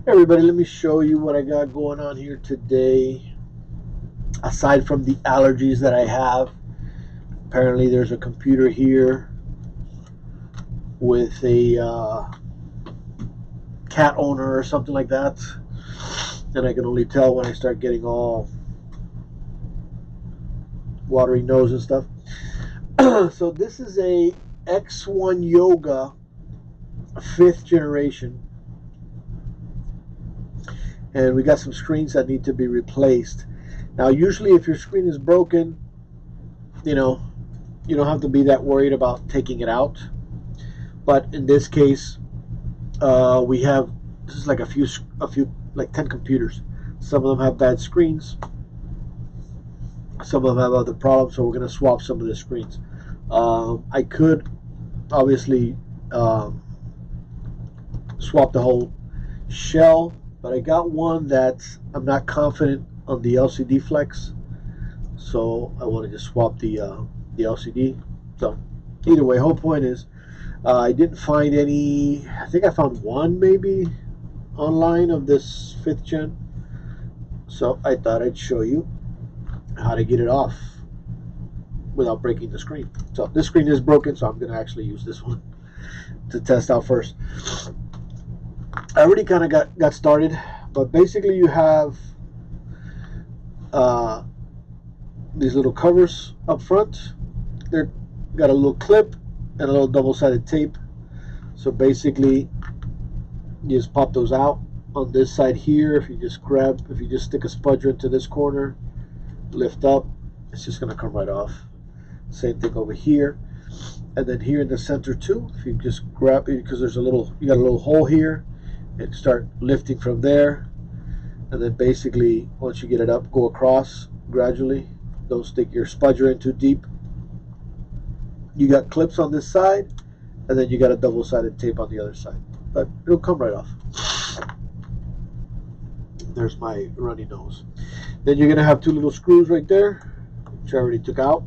Everybody, let me show you what I got going on here today. Aside from the allergies that I have, apparently there's a computer here with a cat owner or something like that. And I can only tell when I start getting all watery nose and stuff. So this is a X1 Yoga 5th generation. And we got some screens that need to be replaced. Now, usually if your screen is broken, you know, you don't have to be that worried about taking it out. But in this case, we have, this is like a few, like 10 computers. Some of them have bad screens. Some of them have other problems, so we're going to swap some of the screens. I could obviously um, swap the whole shell, but I got one that I'm not confident on the LCD flex, so I want to just swap the LCD. So either way, whole point is I didn't find any. I think I found one maybe online of this 5th gen, so I thought I'd show you how to get it off without breaking the screen. So this screen is broken, so I'm going to actually use this one to test out first. I already kind of got started, but basically you have uh, these little covers up front. They're got a little clip and a little double-sided tape. So basically you just pop those out. On this side here, if you just stick a spudger into this corner, lift up, it's just going to come right off. Same thing over here. And then here in the center too, if you just grab it, because you got a little hole here, and start lifting from there. And then basically, once you get it up, go across gradually. Don't stick your spudger in too deep. You got clips on this side, and then you got a double-sided tape on the other side. But it'll come right off. There's my runny nose. Then you're going to have two little screws right there, which I already took out.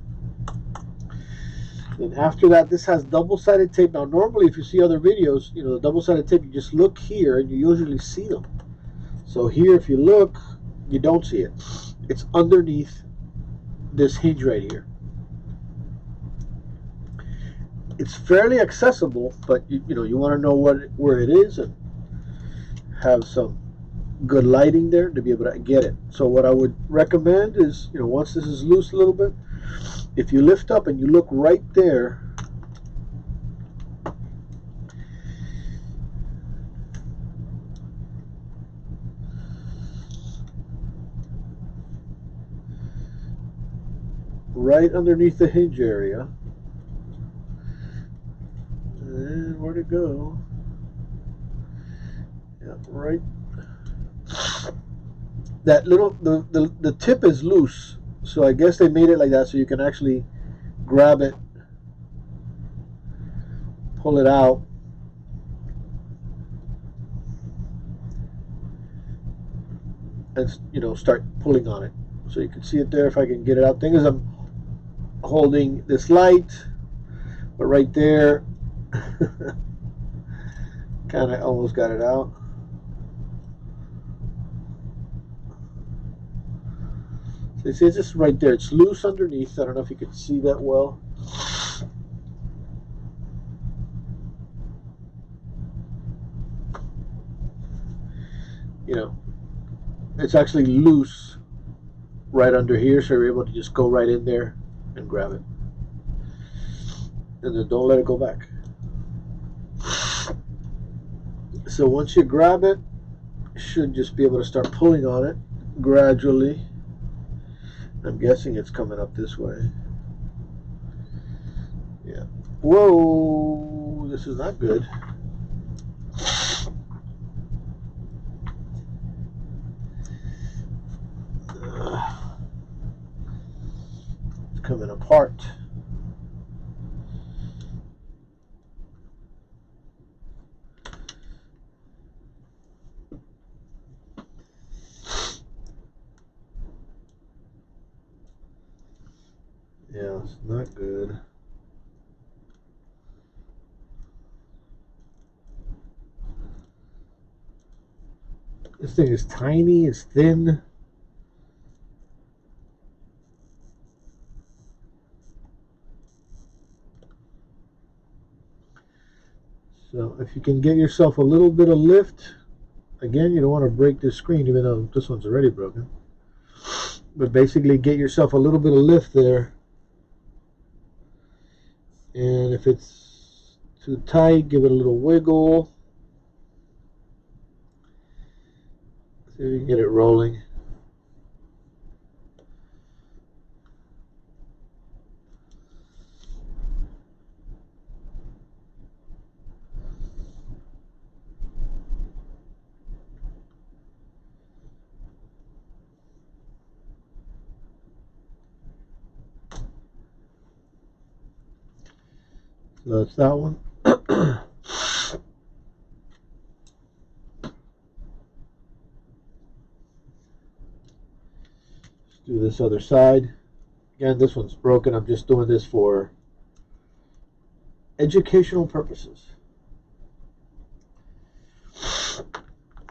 Then after that, this has double-sided tape. Now, normally, if you see other videos, the double-sided tape, you just look here, and you usually see them. So here, if you look, you don't see it. It's underneath this hinge right here. It's fairly accessible, but you want to know where it is and have some good lighting there to be able to get it. So what I would recommend is, once this is loose a little bit, if you lift up and you look right there, right underneath the hinge area, and where'd it go? Yeah, right. That little the tip is loose, so I guess they made it like that so you can actually grab it, pull it out, and start pulling on it. So you can see it there if I can get it out. Thing is, I'm holding this light, but right there, kind of almost got it out. So you see, it's just right there. It's loose underneath. I don't know if you can see that well. It's actually loose right under here, so you're able to just go right in there and grab it. And then don't let it go back. So once you grab it, you should just be able to start pulling on it gradually. I'm guessing it's coming up this way. Yeah. Whoa, this is not good. It's coming apart. Yeah, it's not good. This thing is tiny, it's thin. So if you can get yourself a little bit of lift, again, you don't want to break this screen, even though this one's already broken. But basically get yourself a little bit of lift there. And if it's too tight, give it a little wiggle. See if you can get it rolling. So that's that one. Let's do this other side. Again, this one's broken. I'm just doing this for educational purposes.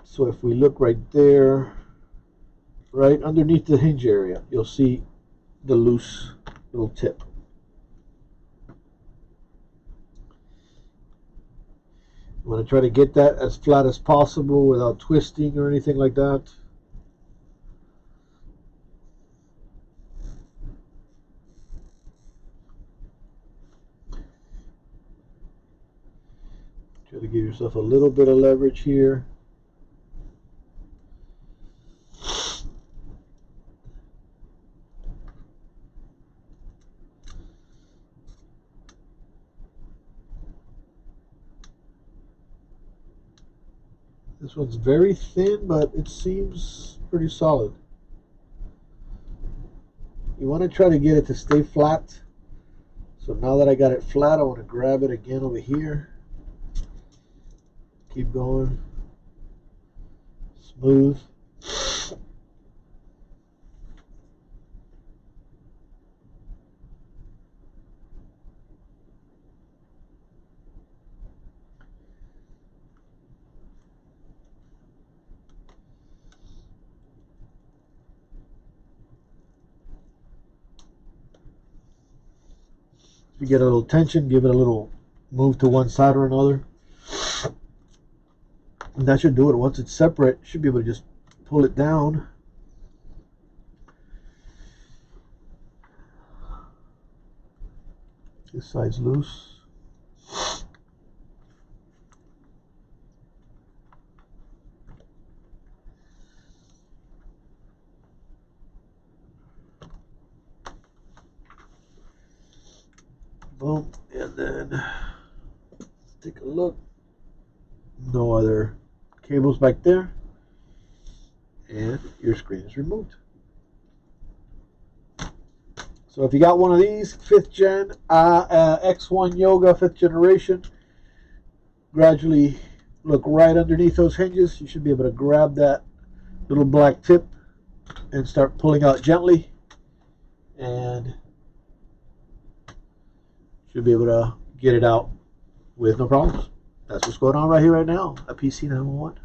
So if we look right there, right underneath the hinge area, you'll see the loose little tip. You want to try to get that as flat as possible without twisting or anything like that. Try to give yourself a little bit of leverage here. This one's very thin, but it seems pretty solid. You want to try to get it to stay flat. So now that I got it flat, I want to grab it again over here. Keep going. Smooth. If you get a little tension, give it a little move to one side or another. And that should do it. Once it's separate, you should be able to just pull it down. This side's loose. Boom, and then let's take a look. No other cables back there, and your screen is removed. So if you got one of these 5th gen X1 Yoga 5th generation, gradually look right underneath those hinges. You should be able to grab that little black tip and start pulling out gently, and should be able to get it out with no problems. That's what's going on right here right now at PC 911.